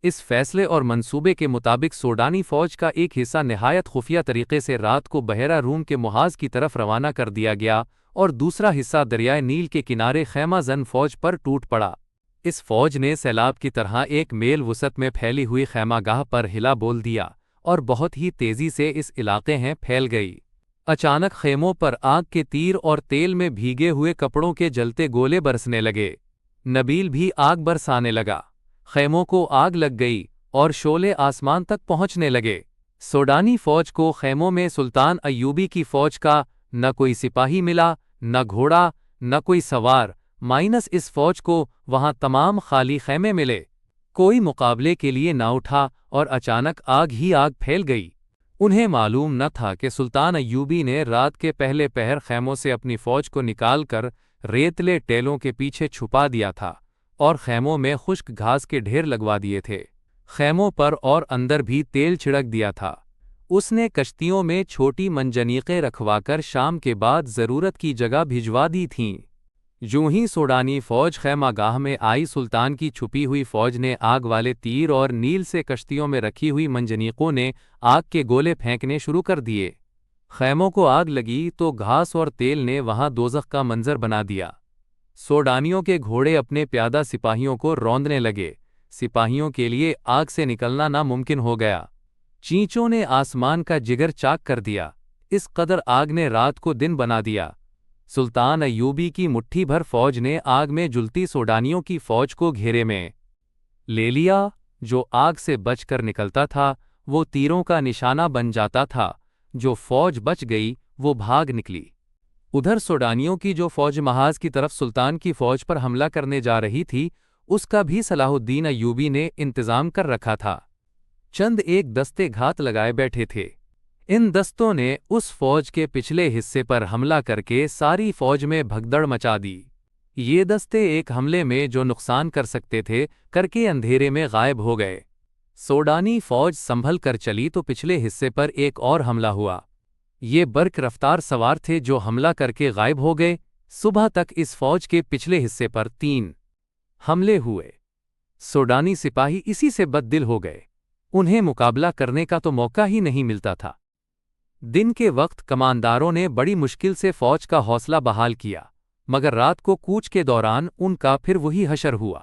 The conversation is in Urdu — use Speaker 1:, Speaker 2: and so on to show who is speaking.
Speaker 1: اس فیصلے اور منصوبے کے مطابق سوڈانی فوج کا ایک حصہ نہایت خفیہ طریقے سے رات کو بحیرہ روم کے محاذ کی طرف روانہ کر دیا گیا اور دوسرا حصہ دریائے نیل کے کنارے خیمہ زن فوج پر ٹوٹ پڑا۔ اس فوج نے سیلاب کی طرح ایک میل وسعت میں پھیلی ہوئی خیمہ گاہ پر ہلا بول دیا اور بہت ہی تیزی سے اس علاقے میں پھیل گئی۔ اچانک خیموں پر آگ کے تیر اور تیل میں بھیگے ہوئے کپڑوں کے جلتے گولے برسنے لگے۔ نبیل بھی آگ برسانے لگا۔ خیموں کو آگ لگ گئی اور شعلے آسمان تک پہنچنے لگے۔ سوڈانی فوج کو خیموں میں سلطان ایوبی کی فوج کا نہ کوئی سپاہی ملا، نہ گھوڑا، نہ کوئی سوار، مائنس اس فوج کو وہاں تمام خالی خیمے ملے۔ کوئی مقابلے کے لیے نہ اٹھا اور اچانک آگ ہی آگ پھیل گئی۔ انہیں معلوم نہ تھا کہ سلطان ایوبی نے رات کے پہلے پہر خیموں سے اپنی فوج کو نکال کر ریتلے ٹیلوں کے پیچھے چھپا دیا تھا اور خیموں میں خشک گھاس کے ڈھیر لگوا دیے تھے۔ خیموں پر اور اندر بھی تیل چھڑک دیا تھا۔ اس نے کشتیوں میں چھوٹی منجنیقیں رکھوا کر شام کے بعد ضرورت کی جگہ بھجوا دی تھیں۔ یوں ہی سوڈانی فوج خیمہ گاہ میں آئی، سلطان کی چھپی ہوئی فوج نے آگ والے تیر اور نیل سے کشتیوں میں رکھی ہوئی منجنیقوں نے آگ کے گولے پھینکنے شروع کر دیے۔ خیموں کو آگ لگی تو گھاس اور تیل نے وہاں دوزخ کا منظر بنا دیا۔ سوڈانیوں کے گھوڑے اپنے پیادہ سپاہیوں کو روندنے لگے۔ سپاہیوں کے لیے آگ سے نکلنا ناممکن ہو گیا۔ چینچوں نے آسمان کا جگر چاک کر دیا۔ اس قدر آگ نے رات کو دن بنا دیا۔ سلطان ایوبی کی مٹھی بھر فوج نے آگ میں جلتی سوڈانیوں کی فوج کو گھیرے میں لے لیا۔ جو آگ سے بچ کر نکلتا تھا وہ تیروں کا نشانہ بن جاتا تھا۔ جو فوج بچ گئی وہ بھاگ نکلی۔ ادھر سوڈانیوں کی جو فوج محاذ کی طرف سلطان کی فوج پر حملہ کرنے جا رہی تھی، اس کا بھی صلاح الدین ایوبی نے انتظام کر رکھا تھا۔ چند ایک دستے گھات لگائے بیٹھے تھے۔ ان دستوں نے اس فوج کے پچھلے حصے پر حملہ کر کے ساری فوج میں بھگدڑ مچا دی۔ یہ دستے ایک حملے میں جو نقصان کر سکتے تھے کر کے اندھیرے میں غائب ہو گئے۔ سوڈانی فوج سنبھل کر چلی تو پچھلے حصے پر ایک اور حملہ ہوا۔ یہ برق رفتار سوار تھے جو حملہ کر کے غائب ہو گئے۔ صبح تک اس فوج کے پچھلے حصے پر 3 حملے ہوئے۔ سوڈانی سپاہی اسی سے بد دل ہو گئے۔ انہیں مقابلہ کرنے کا تو موقع ہی نہیں ملتا تھا۔ دن کے وقت کمانداروں نے بڑی مشکل سے فوج کا حوصلہ بحال کیا، مگر رات کو کوچ کے دوران ان کا پھر وہی حشر ہوا۔